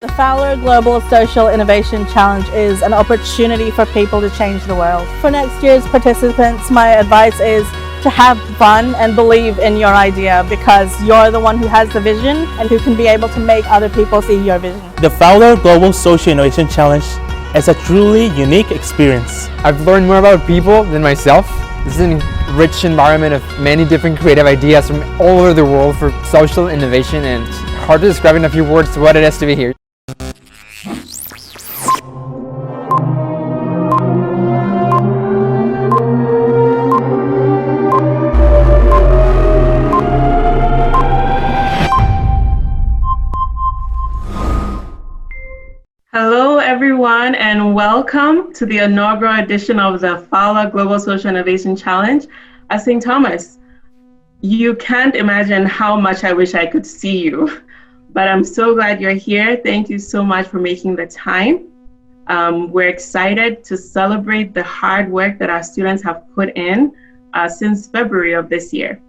The Fowler Global Social Innovation Challenge is an opportunity for people to change the world. For next year's participants, my advice is to have fun and believe in your idea, because you're the one who has the vision and who can be able to make other people see your vision. The Fowler Global Social Innovation Challenge is a truly unique experience. I've learned more about people than myself. This is a rich environment of many different creative ideas from all over the world for social innovation, and it's hard to describe in a few words what it is to be here. Hello everyone, and welcome to the inaugural edition of the Fowler Global Social Innovation Challenge at St. Thomas. You can't imagine how much I wish I could see you, but I'm so glad you're here. Thank you so much for making the time. We're excited to celebrate the hard work that our students have put in since February of this year.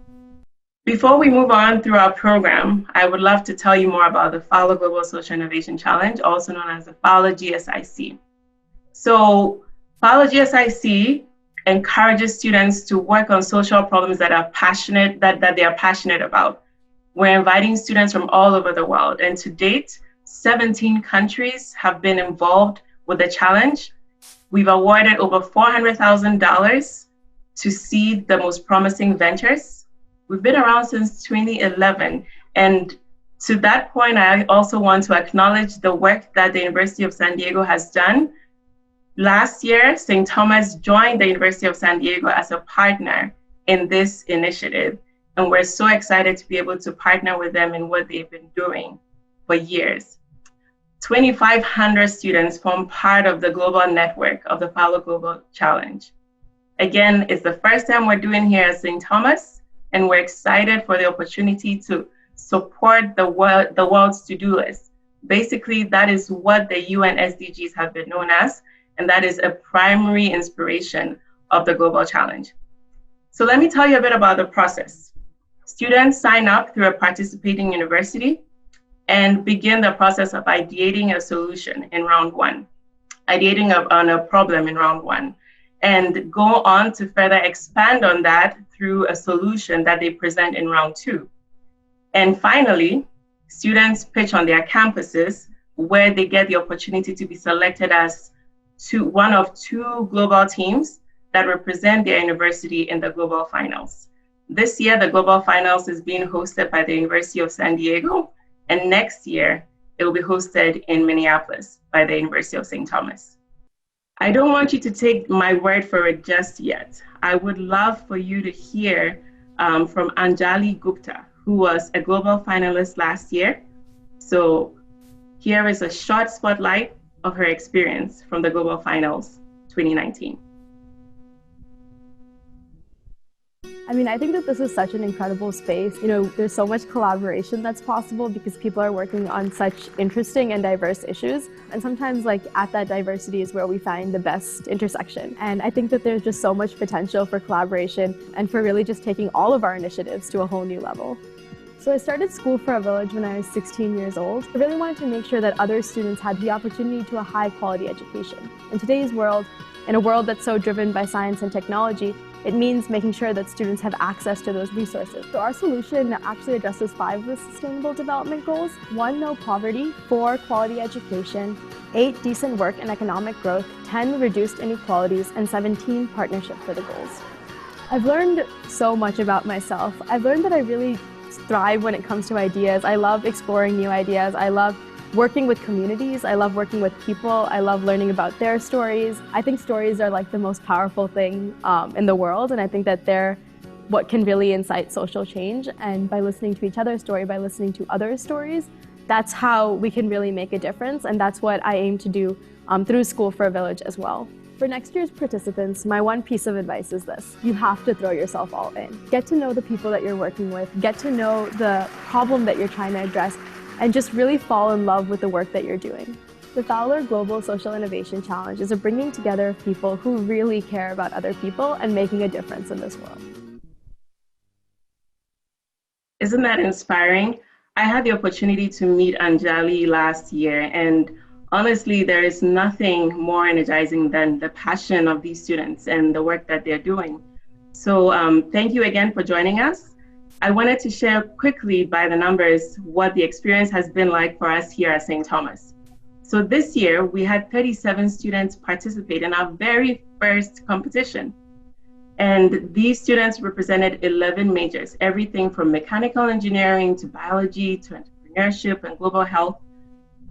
Before we move on through our program, I would love to tell you more about the Fowler Global Social Innovation Challenge, also known as the Fowler GSIC. So Fowler GSIC encourages students to work on social problems that they are passionate about. We're inviting students from all over the world, and to date, 17 countries have been involved with the challenge. We've awarded over $400,000 to seed the most promising ventures. We've been around since 2011, and to that point, I also want to acknowledge the work that the University of San Diego has done. Last year, St. Thomas joined the University of San Diego as a partner in this initiative, and we're so excited to be able to partner with them in what they've been doing for years. 2,500 students form part of the global network of the Fowler Global Challenge. Again, it's the first time we're doing here at St. Thomas, and we're excited for the opportunity to support the world's to-do list. Basically, that is what the UN SDGs have been known as, and that is a primary inspiration of the Global Challenge. So let me tell you a bit about the process. Students sign up through a participating university and begin the process of ideating a solution in round one, ideating on a problem in round one, and go on to further expand on that through a solution that they present in round two. And finally, students pitch on their campuses, where they get the opportunity to be selected as one of two global teams that represent their university in the global finals. This year, the global finals is being hosted by the University of San Diego, and next year, it will be hosted in Minneapolis by the University of St. Thomas. I don't want you to take my word for it just yet. I would love for you to hear from Anjali Gupta, who was a global finalist last year. So here is a short spotlight of her experience from the Global Finals 2019. I think that this is such an incredible space. There's so much collaboration that's possible because people are working on such interesting and diverse issues. And sometimes at that diversity is where we find the best intersection. And I think that there's just so much potential for collaboration and for really just taking all of our initiatives to a whole new level. So I started School for a Village when I was 16 years old. I really wanted to make sure that other students had the opportunity to a high quality education. In today's world, in a world that's so driven by science and technology, it means making sure that students have access to those resources. So our solution actually addresses 5 of the Sustainable Development Goals: 1, no poverty; 4, quality education; 8, decent work and economic growth; 10, reduced inequalities; and 17, partnership for the goals. I've learned so much about myself. I've learned that I really thrive when it comes to ideas. I love exploring new ideas. I love working with communities. I love working with people. I love learning about their stories. I think stories are the most powerful thing in the world, and I think that they're what can really incite social change. And by listening to each other's story, by listening to other stories, that's how we can really make a difference, and that's what I aim to do through School for a Village as well. For next year's participants, my one piece of advice is this: you have to throw yourself all in. Get to know the people that you're working with, get to know the problem that you're trying to address, and just really fall in love with the work that you're doing. The Fowler Global Social Innovation Challenge is a bringing together of people who really care about other people and making a difference in this world. Isn't that inspiring? I had the opportunity to meet Anjali last year, and honestly, there is nothing more energizing than the passion of these students and the work that they're doing. So thank you again for joining us. I wanted to share quickly by the numbers what the experience has been like for us here at St. Thomas. So this year, we had 37 students participate in our very first competition. And these students represented 11 majors, everything from mechanical engineering to biology to entrepreneurship and global health.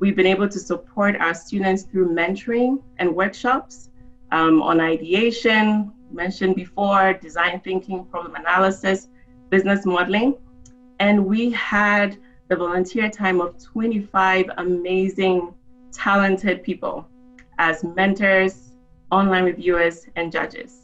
We've been able to support our students through mentoring and workshops on ideation, mentioned before, design thinking, problem analysis, business modeling. And we had the volunteer time of 25 amazing, talented people as mentors, online reviewers, and judges.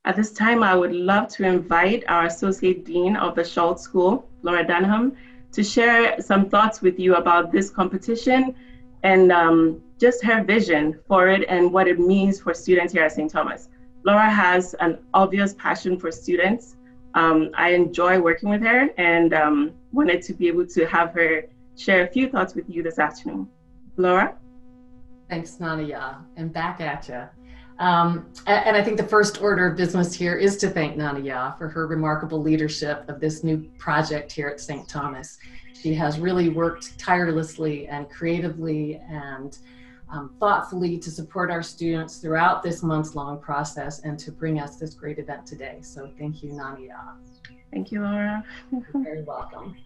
At this time, I would love to invite our Associate Dean of the Schultz School, Laura Dunham, to share some thoughts with you about this competition and just her vision for it and what it means for students here at St. Thomas. Laura has an obvious passion for students. I enjoy working with her and wanted to be able to have her share a few thoughts with you this afternoon. Laura? Thanks, Nadia, and back at you. And I think the first order of business here is to thank Nadia for her remarkable leadership of this new project here at St. Thomas. She has really worked tirelessly and creatively and thoughtfully to support our students throughout this months-long process and to bring us this great event today. So thank you, Nadia. Thank you, Laura. You're very welcome.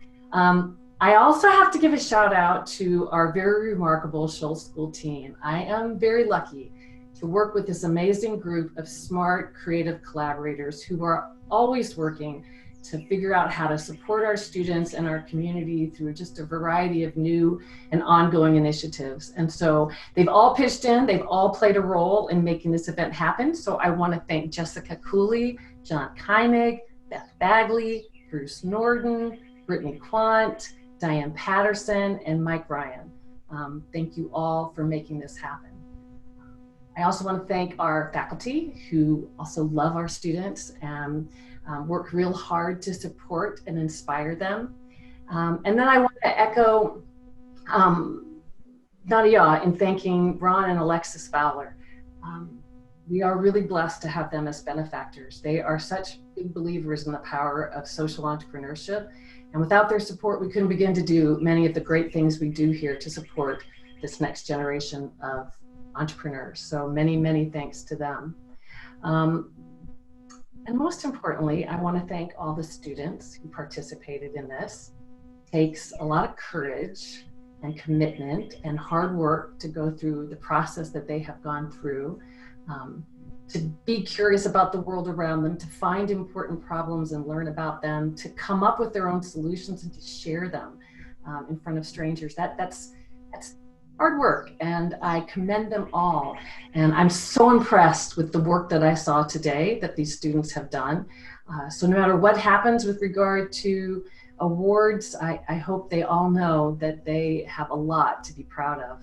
I also have to give a shout out to our very remarkable Schultz School team. I am very lucky to work with this amazing group of smart, creative collaborators who are always working to figure out how to support our students and our community through just a variety of new and ongoing initiatives. And so they've all pitched in, they've all played a role in making this event happen. So I want to thank Jessica Cooley, John Kynig, Beth Bagley, Bruce Norden, Brittany Quant, Diane Patterson, and Mike Ryan. Thank you all for making this happen. I also want to thank our faculty who also love our students and work real hard to support and inspire them. And then I want to echo Nadia in thanking Ron and Alexis Fowler. We are really blessed to have them as benefactors. They are such big believers in the power of social entrepreneurship. And without their support, we couldn't begin to do many of the great things we do here to support this next generation of entrepreneurs. So many, many thanks to them. And most importantly, I want to thank all the students who participated in this. It takes a lot of courage and commitment and hard work to go through the process that they have gone through, to be curious about the world around them, to find important problems and learn about them, to come up with their own solutions and to share them in front of strangers. That's hard work, and I commend them all. And I'm so impressed with the work that I saw today that these students have done. So no matter what happens with regard to awards, I hope they all know that they have a lot to be proud of.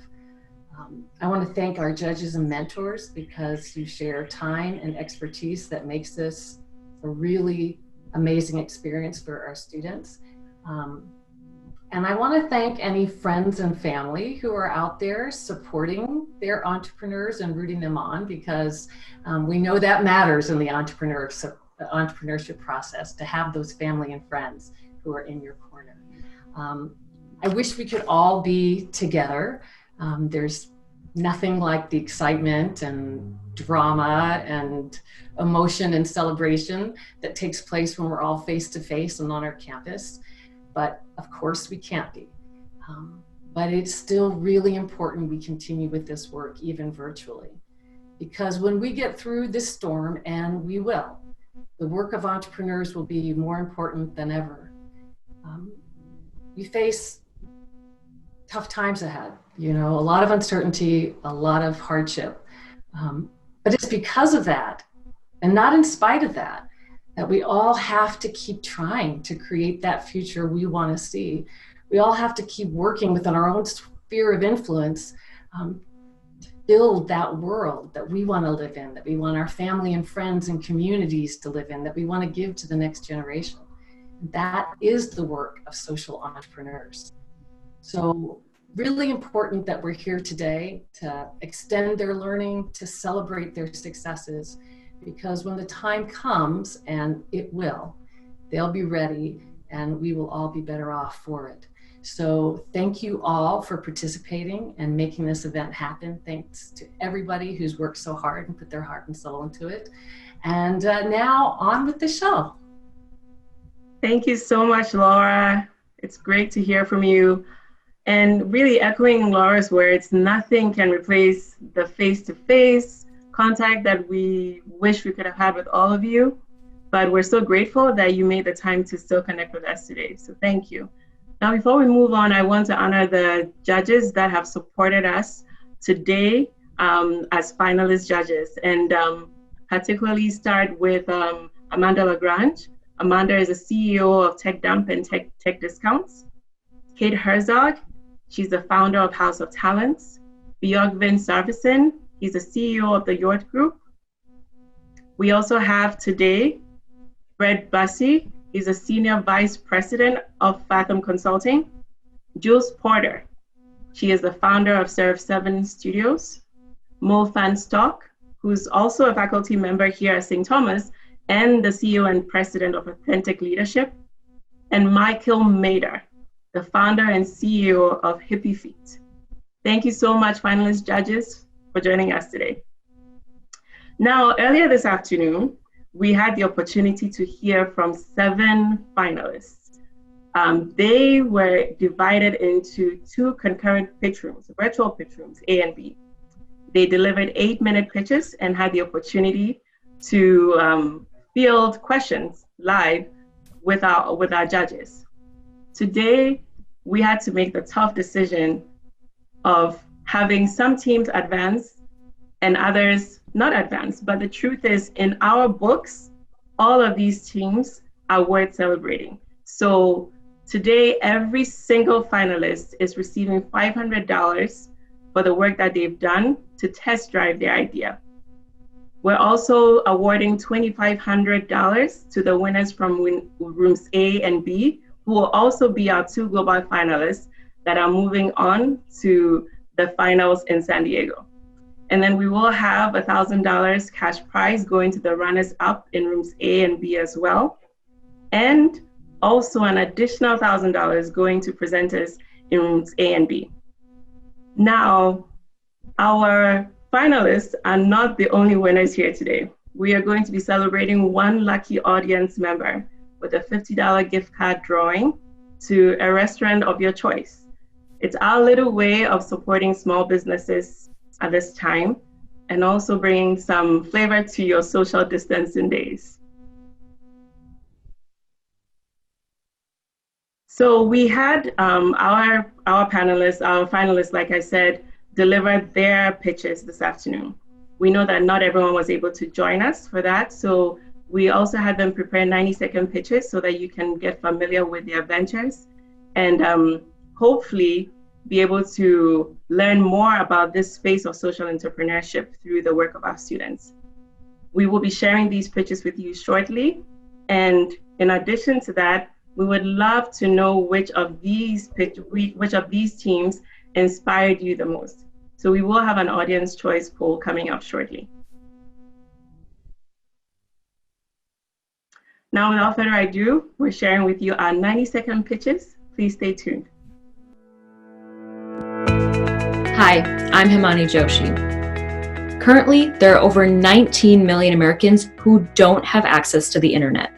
I want to thank our judges and mentors because you share time and expertise that makes this a really amazing experience for our students. And I want to thank any friends and family who are out there supporting their entrepreneurs and rooting them on, because we know that matters in the entrepreneurship process, to have those family and friends who are in your corner. I wish we could all be together. There's nothing like the excitement and drama and emotion and celebration that takes place when we're all face to face and on our campus. But of course we can't be. But it's still really important we continue with this work even virtually. Because when we get through this storm, and we will, the work of entrepreneurs will be more important than ever. We face tough times ahead, a lot of uncertainty, a lot of hardship. But it's because of that, and not in spite of that we all have to keep trying to create that future we want to see. We all have to keep working within our own sphere of influence build that world that we want to live in, that we want our family and friends and communities to live in, that we want to give to the next generation. That is the work of social entrepreneurs. So really important that we're here today to extend their learning, to celebrate their successes, because when the time comes, and it will, they'll be ready and we will all be better off for it. So thank you all for participating and making this event happen. Thanks to everybody who's worked so hard and put their heart and soul into it. And now on with the show. Thank you so much, Laura. It's great to hear from you. And really echoing Laura's words, nothing can replace the face-to-face contact that we wish we could have had with all of you. But we're so grateful that you made the time to still connect with us today. So thank you. Now, before we move on, I want to honor the judges that have supported us today as finalist judges, and particularly start with Amanda Lagrange. Amanda is the CEO of Tech Dump and Tech Discounts. Kate Herzog, she's the founder of House of Talents. Björgvin Sarvesen, he's the CEO of the Yort Group. We also have today Brett Bussey, he's a Senior Vice President of Fathom Consulting. Jules Porter, she is the founder of Serve 7 Studios. Mo Fan Stock, who's also a faculty member here at St. Thomas and the CEO and President of Authentic Leadership. And Michael Mader, the founder and CEO of Hippie Feet. Thank you so much, finalist judges, for joining us today. Now, earlier this afternoon, we had the opportunity to hear from 7 finalists. They were divided into 2 concurrent pitch rooms, virtual pitch rooms, A and B. They delivered 8-minute pitches and had the opportunity to field questions live with our judges. Today, we had to make the tough decision of having some teams advance and others not advance. But the truth is, in our books, all of these teams are worth celebrating. So today, every single finalist is receiving $500 for the work that they've done to test drive their idea. We're also awarding $2,500 to the winners from rooms A and B, who will also be our 2 global finalists that are moving on to the finals in San Diego. And then we will have $1,000 cash prize going to the runners up in rooms A and B as well. And also an additional $1,000 going to presenters in rooms A and B. Now, our finalists are not the only winners here today. We are going to be celebrating 1 lucky audience member with a $50 gift card drawing to a restaurant of your choice. It's our little way of supporting small businesses at this time and also bringing some flavor to your social distancing days. So we had our panelists, our finalists, like I said, deliver their pitches this afternoon. We know that not everyone was able to join us for that, so we also had them prepare 90-second pitches so that you can get familiar with their ventures and hopefully be able to learn more about this space of social entrepreneurship through the work of our students. We will be sharing these pitches with you shortly, and in addition to that, we would love to know which of these teams inspired you the most. So we will have an audience choice poll coming up shortly. Now, without further ado, we're sharing with you our 90-second pitches. Please stay tuned. Hi, I'm Himani Joshi. Currently, there are over 19 million Americans who don't have access to the internet.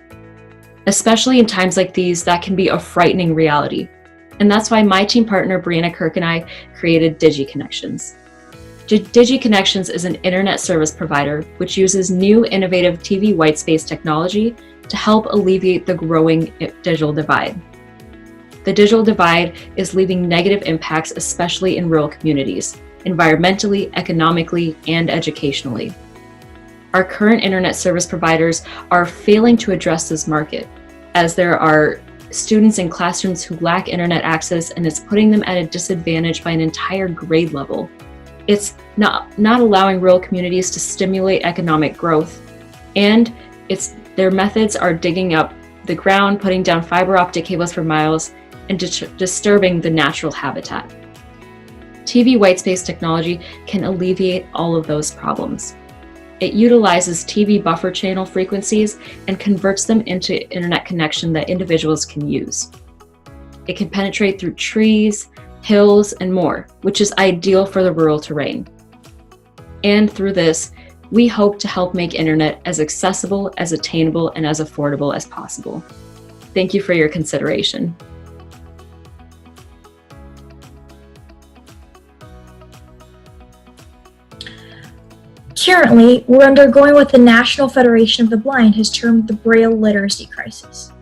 Especially in times like these, that can be a frightening reality. And that's why my team partner, Brianna Kirk, and I created DigiConnections. DigiConnections is an internet service provider which uses new innovative TV whitespace technology to help alleviate the growing digital divide. The digital divide is leaving negative impacts, especially in rural communities, environmentally, economically, and educationally. Our current internet service providers are failing to address this market, as there are students in classrooms who lack internet access and it's putting them at a disadvantage by an entire grade level. It's not allowing rural communities to stimulate economic growth. And their methods are digging up the ground, putting down fiber optic cables for miles, and disturbing the natural habitat. TV whitespace technology can alleviate all of those problems. It utilizes TV buffer channel frequencies and converts them into internet connection that individuals can use. It can penetrate through trees, hills, and more, which is ideal for the rural terrain. And through this, we hope to help make internet as accessible, as attainable, and as affordable as possible. Thank you for your consideration. Currently, we're undergoing what the National Federation of the Blind has termed the Braille literacy crisis.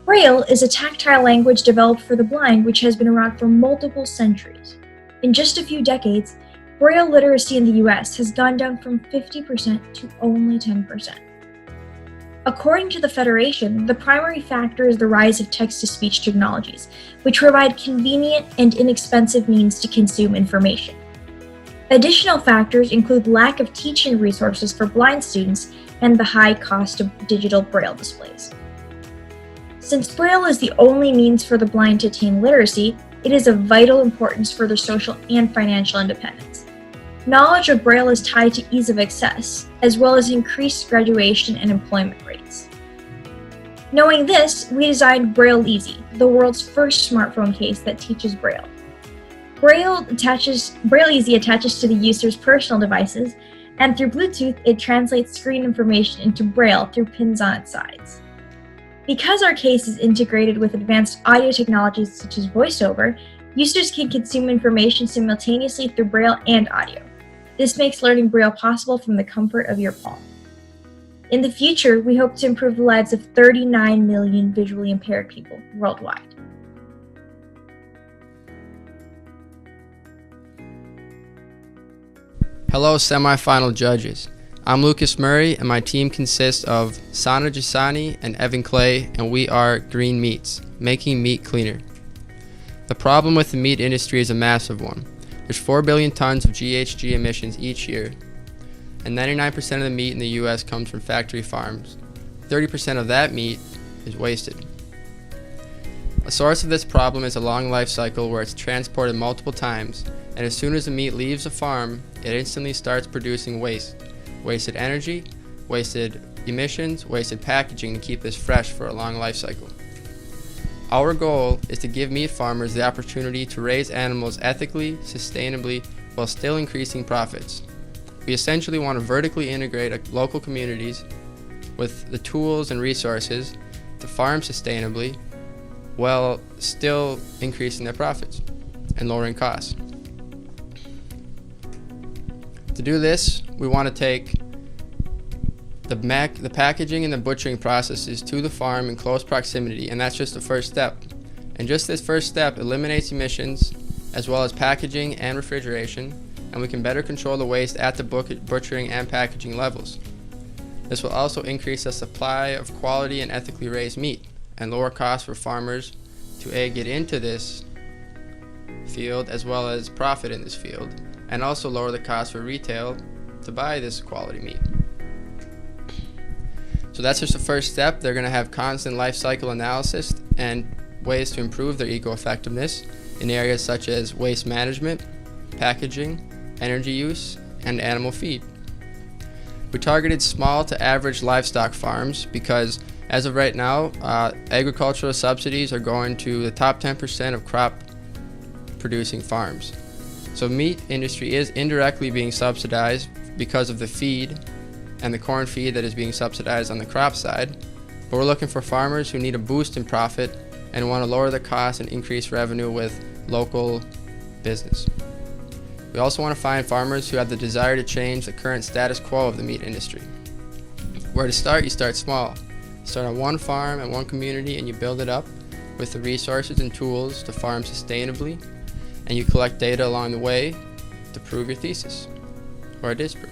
Braille is a tactile language developed for the blind which has been around for multiple centuries. In just a few decades, Braille literacy in the US has gone down from 50% to only 10%. According to the Federation, the primary factor is the rise of text-to-speech technologies, which provide convenient and inexpensive means to consume information. Additional factors include lack of teaching resources for blind students and the high cost of digital Braille displays. Since Braille is the only means for the blind to attain literacy, it is of vital importance for their social and financial independence. Knowledge of Braille is tied to ease of access, as well as increased graduation and employment rates. Knowing this, we designed Braille Easy, the world's first smartphone case that teaches Braille. Braille Easy attaches to the user's personal devices, and through Bluetooth, it translates screen information into Braille through pins on its sides. Because our case is integrated with advanced audio technologies such as VoiceOver, users can consume information simultaneously through Braille and audio. This makes learning Braille possible from the comfort of your palm. In the future, we hope to improve the lives of 39 million visually impaired people worldwide. Hello, semi-final judges. I'm Lucas Murray, and my team consists of Sana Jasani and Evan Clay, and we are Green Meats, making meat cleaner. The problem with the meat industry is a massive one. There's 4 billion tons of GHG emissions each year, and 99% of the meat in the US comes from factory farms. 30% of that meat is wasted. A source of this problem is a long life cycle where it's transported multiple times, and as soon as the meat leaves a farm, it instantly starts producing waste. Wasted energy, wasted emissions, wasted packaging to keep this fresh for a long life cycle. Our goal is to give meat farmers the opportunity to raise animals ethically, sustainably, while still increasing profits. We essentially want to vertically integrate local communities with the tools and resources to farm sustainably while still increasing their profits and lowering costs. To do this, we want to take the packaging and the butchering processes to the farm in close proximity, and that's just the first step. And just this first step eliminates emissions as well as packaging and refrigeration, and we can better control the waste at the butchering and packaging levels. This will also increase the supply of quality and ethically raised meat and lower costs for farmers to get into this field as well as profit in this field, and also lower the cost for retail to buy this quality meat. So that's just the first step. They're going to have constant life cycle analysis and ways to improve their eco-effectiveness in areas such as waste management, packaging, energy use, and animal feed. We targeted small to average livestock farms because as of right now, agricultural subsidies are going to the top 10% of crop producing farms. So meat industry is indirectly being subsidized because of the feed and the corn feed that is being subsidized on the crop side. But we're looking for farmers who need a boost in profit and want to lower the cost and increase revenue with local business. We also want to find farmers who have the desire to change the current status quo of the meat industry. Where to start? You start small. Start on one farm and one community, and you build it up with the resources and tools to farm sustainably, and you collect data along the way to prove your thesis or disprove.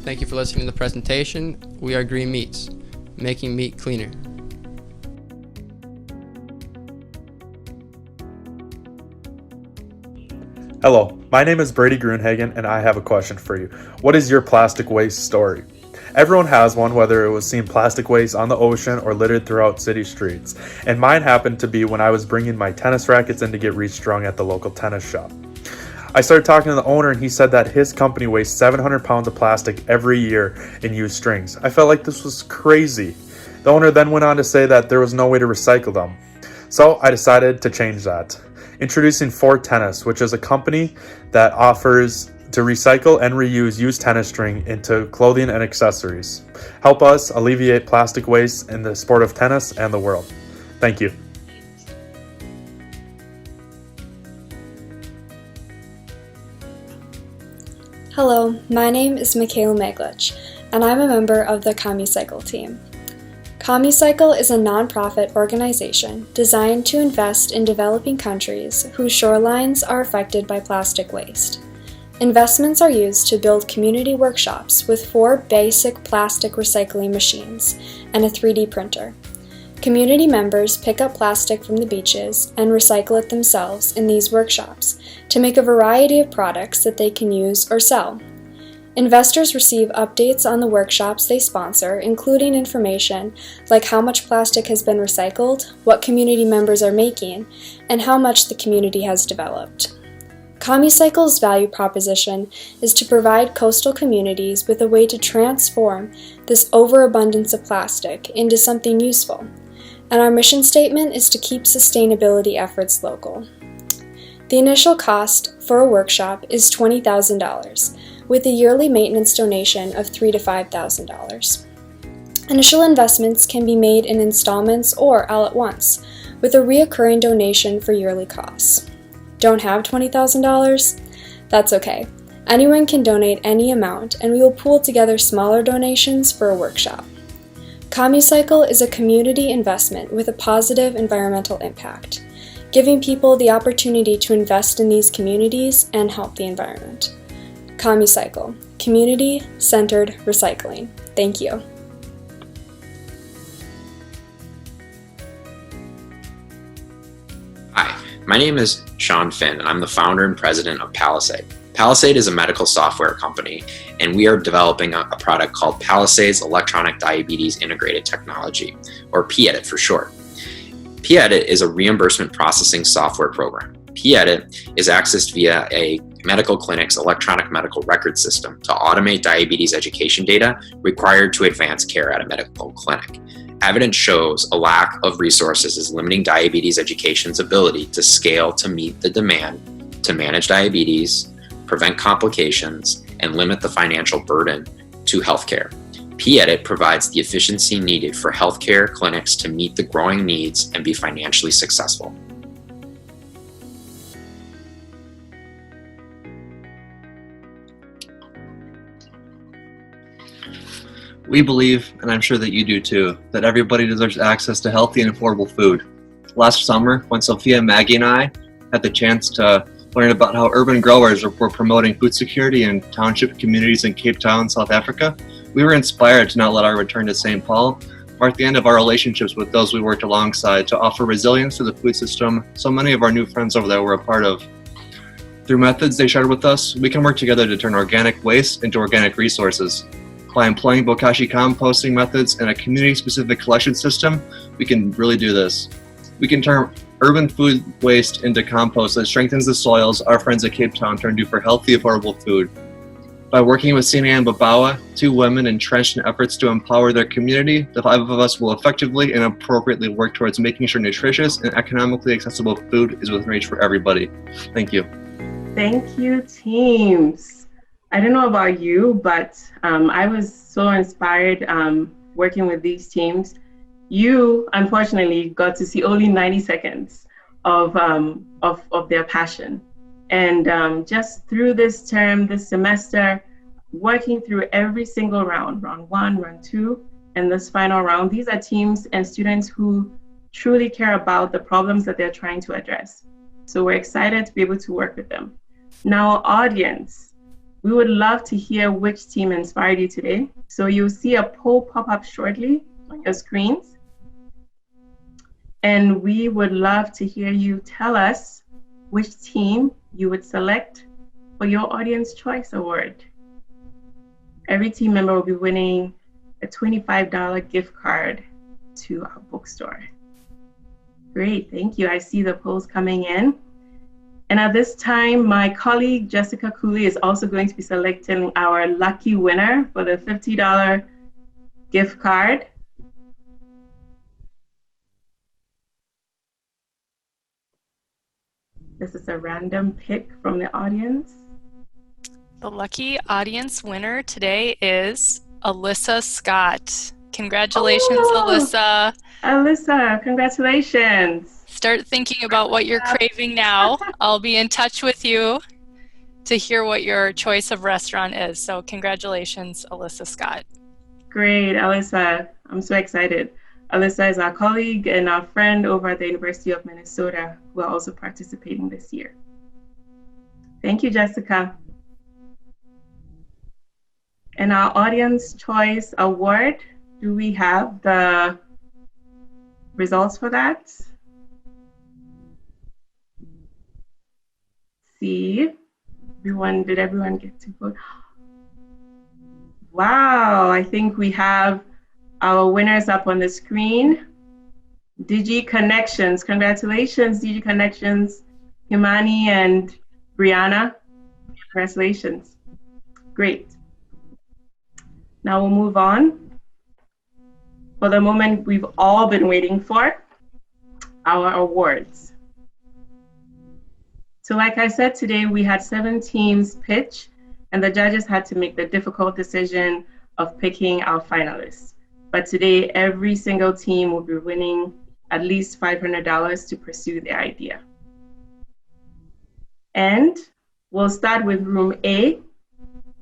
Thank you for listening to the presentation. We are Green Meats, making meat cleaner. Hello, my name is Brady Grunhagen and I have a question for you. What is your plastic waste story? Everyone has one, whether it was seeing plastic waste on the ocean or littered throughout city streets. And mine happened to be when I was bringing my tennis rackets in to get restrung at the local tennis shop. I started talking to the owner and he said that his company wastes 700 pounds of plastic every year in used strings. I felt like this was crazy. The owner then went on to say that there was no way to recycle them. So I decided to change that. Introducing For Tennis, which is a company that offers to recycle and reuse used tennis string into clothing and accessories. Help us alleviate plastic waste in the sport of tennis and the world. Thank you. Hello, my name is Michaela Maglich, and I'm a member of the CommuCycle team. CommuCycle is a nonprofit organization designed to invest in developing countries whose shorelines are affected by plastic waste. Investments are used to build community workshops with 4 basic plastic recycling machines and a 3D printer. Community members pick up plastic from the beaches and recycle it themselves in these workshops to make a variety of products that they can use or sell. Investors receive updates on the workshops they sponsor, including information like how much plastic has been recycled, what community members are making, and how much the community has developed. CommuCycle's value proposition is to provide coastal communities with a way to transform this overabundance of plastic into something useful, and our mission statement is to keep sustainability efforts local. The initial cost for a workshop is $20,000, with a yearly maintenance donation of $3,000 to $5,000. Initial investments can be made in installments or all at once, with a reoccurring donation for yearly costs. Don't have $20,000? That's okay. Anyone can donate any amount, and we will pool together smaller donations for a workshop. CommuCycle is a community investment with a positive environmental impact, giving people the opportunity to invest in these communities and help the environment. CommuCycle, community-centered recycling. Thank you. Hi, my name is Sean Finn, and I'm the founder and president of Palisade. Palisade is a medical software company, and we are developing a product called Palisade's Electronic Diabetes Integrated Technology, or PEDIT for short. PEDIT is a reimbursement processing software program. PEDIT is accessed via a medical clinic's electronic medical record system to automate diabetes education data required to advance care at a medical clinic. Evidence shows a lack of resources is limiting diabetes education's ability to scale to meet the demand to manage diabetes, prevent complications, and limit the financial burden to healthcare. PEDIT provides the efficiency needed for healthcare clinics to meet the growing needs and be financially successful. We believe, and I'm sure that you do too, that everybody deserves access to healthy and affordable food. Last summer, when Sophia, Maggie, and I had the chance to learn about how urban growers were promoting food security in township communities in Cape Town, South Africa, we were inspired to not let our return to St. Paul mark the end of our relationships with those we worked alongside to offer resilience to the food system so many of our new friends over there were a part of. Through methods they shared with us, we can work together to turn organic waste into organic resources. By employing bokashi composting methods and a community-specific collection system, we can really do this. We can turn urban food waste into compost that strengthens the soils our friends at Cape Town turn to for healthy, affordable food. By working with Sina and Babawa, 2 women entrenched in efforts to empower their community, the 5 of us will effectively and appropriately work towards making sure nutritious and economically accessible food is within reach for everybody. Thank you. Thank you, teams. I don't know about you, but I was so inspired working with these teams. You, unfortunately, got to see only 90 seconds of their passion. And just through this term, this semester, working through every single round 1, round 2, and this final round, these are teams and students who truly care about the problems that they're trying to address. So we're excited to be able to work with them. Now, audience, we would love to hear which team inspired you today. So you'll see a poll pop up shortly on your screens. And we would love to hear you tell us which team you would select for your Audience Choice Award. Every team member will be winning a $25 gift card to our bookstore. Great, thank you. I see the polls coming in. And at this time, my colleague Jessica Cooley is also going to be selecting our lucky winner for the $50 gift card. This is a random pick from the audience. The lucky audience winner today is Alyssa Scott. Congratulations, Alyssa. Alyssa, congratulations. Start thinking about what you're craving now. I'll be in touch with you to hear what your choice of restaurant is. So congratulations, Alyssa Scott. Great, Alyssa. I'm so excited. Alyssa is our colleague and our friend over at the University of Minnesota who are also participating this year. Thank you, Jessica. And our Audience Choice Award, do we have the results for that? See, did everyone get to vote? Wow, I think we have our winners up on the screen. Digi Connections, congratulations, Digi Connections, Himani and Brianna, congratulations. Great. Now we'll move on for the moment we've all been waiting for, our awards. So like I said, today we had 7 teams pitch, and the judges had to make the difficult decision of picking our finalists. But today, every single team will be winning at least $500 to pursue their idea. And we'll start with Room A.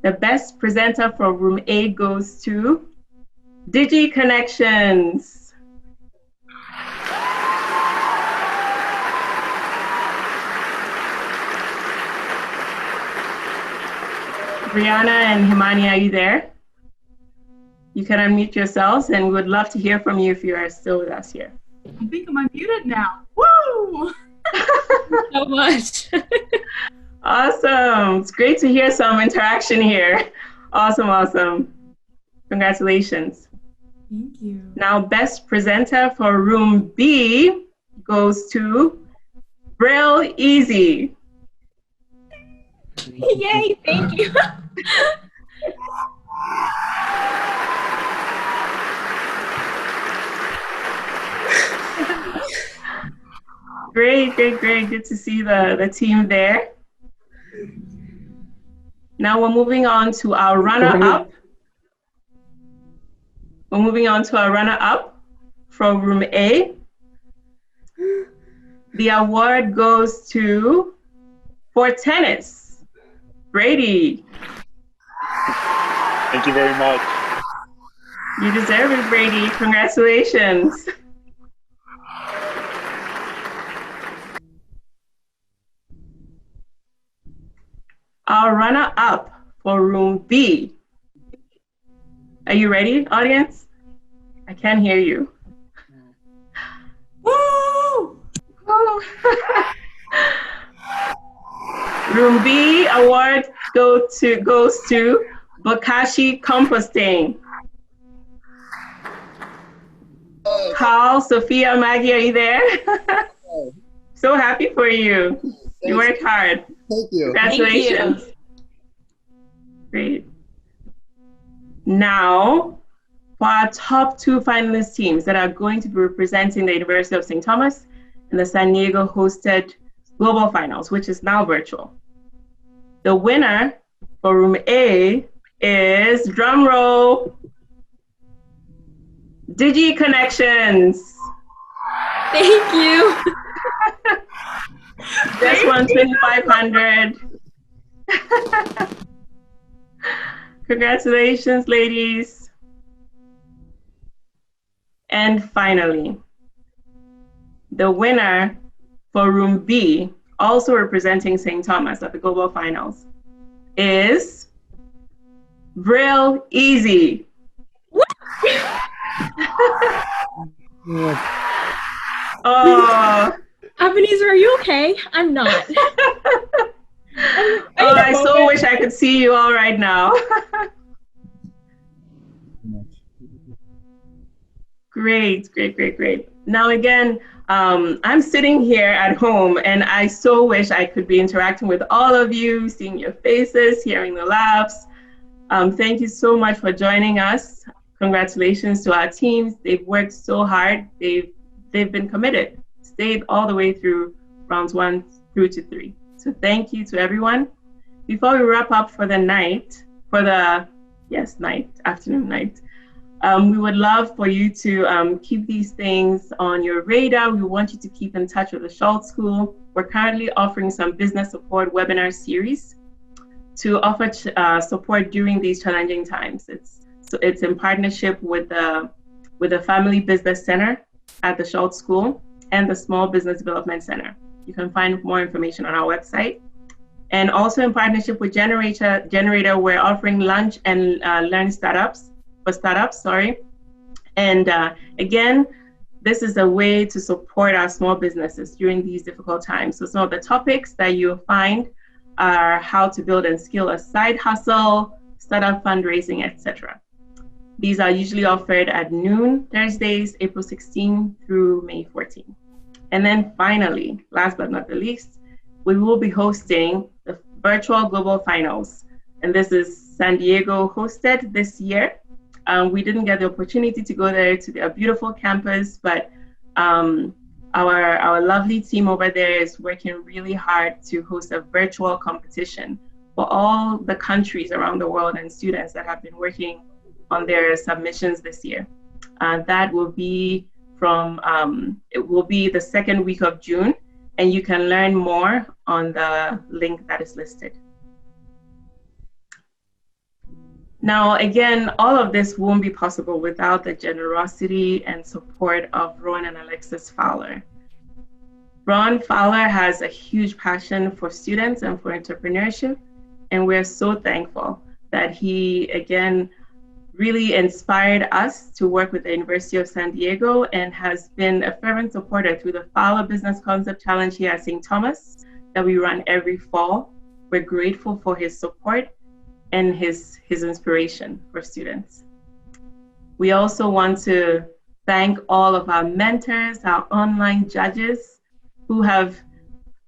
The best presenter for Room A goes to Digi Connections. Brianna and Himani, are you there? You can unmute yourselves, and we would love to hear from you if you are still with us here. I think I'm unmuted now. Woo! So much. Awesome. It's great to hear some interaction here. Awesome, awesome. Congratulations. Thank you. Now, best presenter for Room B goes to Braille Easy. Yay, thank you. Great, great, great. Good to see the team there. Now we're moving on to our runner-up. We're moving on to our runner-up from Room A. The award goes to, for tennis, Brady. Thank you very much. You deserve it, Brady. Congratulations. Our runner-up for Room B. Are you ready, audience? I can't hear you. Woo! Woo! Room B award goes to Bokashi Composting. Carl, Sophia, Maggie, are you there? So happy for you. You worked hard. Thank you. Congratulations. Thank you. Great. Now, for our top 2 finalist teams that are going to be representing the University of St. Thomas in the San Diego hosted Global Finals, which is now virtual. The winner for Room A is, drum roll, Digi Connections. Thank you. Just won $2,500. Congratulations, ladies. And finally, the winner for Room B, also representing St. Thomas at the Global Finals, is Braille Easy. Oh, Ebenezer, are you okay? I'm not. Oh, I so wish I could see you all right now. Great, great, great, great. Now again, I'm sitting here at home and I so wish I could be interacting with all of you, seeing your faces, hearing the laughs. Thank you so much for joining us. Congratulations to our teams. They've worked so hard. They've been committed, stayed all the way through rounds 1 through to 3. So thank you to everyone. Before we wrap up for the night, afternoon, night, we would love for you to keep these things on your radar. We want you to keep in touch with the Schultz School. We're currently offering some business support webinar series to offer support during these challenging times. It's in partnership with the Family Business Center at the Schultz School and the Small Business Development Center. You can find more information on our website. And also in partnership with Generator, we're offering lunch and learn startups. And again, this is a way to support our small businesses during these difficult times. So some of the topics that you'll find are how to build and scale a side hustle, startup fundraising, etc. These are usually offered at noon, Thursdays, April 16 through May 14. And then finally, last but not the least, we will be hosting the virtual global finals. And this is San Diego hosted this year. We didn't get the opportunity to go there to their beautiful campus, but our lovely team over there is working really hard to host a virtual competition for all the countries around the world and students that have been working on their submissions this year. That will be it will be the second week of June, and you can learn more on the link that is listed. Now, again, all of this won't be possible without the generosity and support of Ron and Alexis Fowler. Ron Fowler has a huge passion for students and for entrepreneurship, and we're so thankful that he, again, really inspired us to work with the University of San Diego and has been a fervent supporter through the Fowler Business Concept Challenge here at St. Thomas that we run every fall. We're grateful for his support and his inspiration for students. We also want to thank all of our mentors, our online judges who have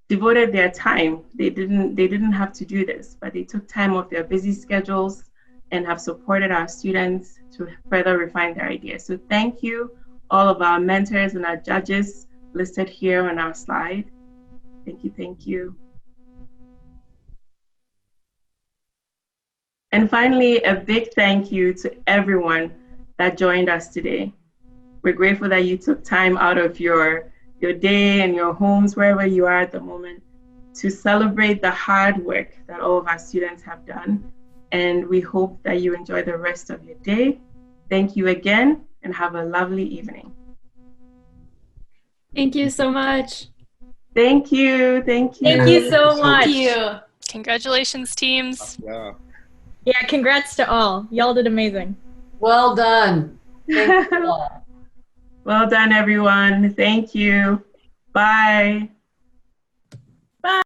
devoted their time. They didn't have to do this, but they took time off their busy schedules and have supported our students to further refine their ideas. So thank you, all of our mentors and our judges listed here on our slide. Thank you, thank you. And finally, a big thank you to everyone that joined us today. We're grateful that you took time out of your day and your homes, wherever you are at the moment, to celebrate the hard work that all of our students have done. And we hope that you enjoy the rest of your day. Thank you again, and have a lovely evening. Thank you so much. Thank you. Thank you. Thank you so much. Thank you. Congratulations, teams. Yeah, congrats to all. Y'all did amazing. Well done. Thank you all. Well done, everyone. Thank you. Bye.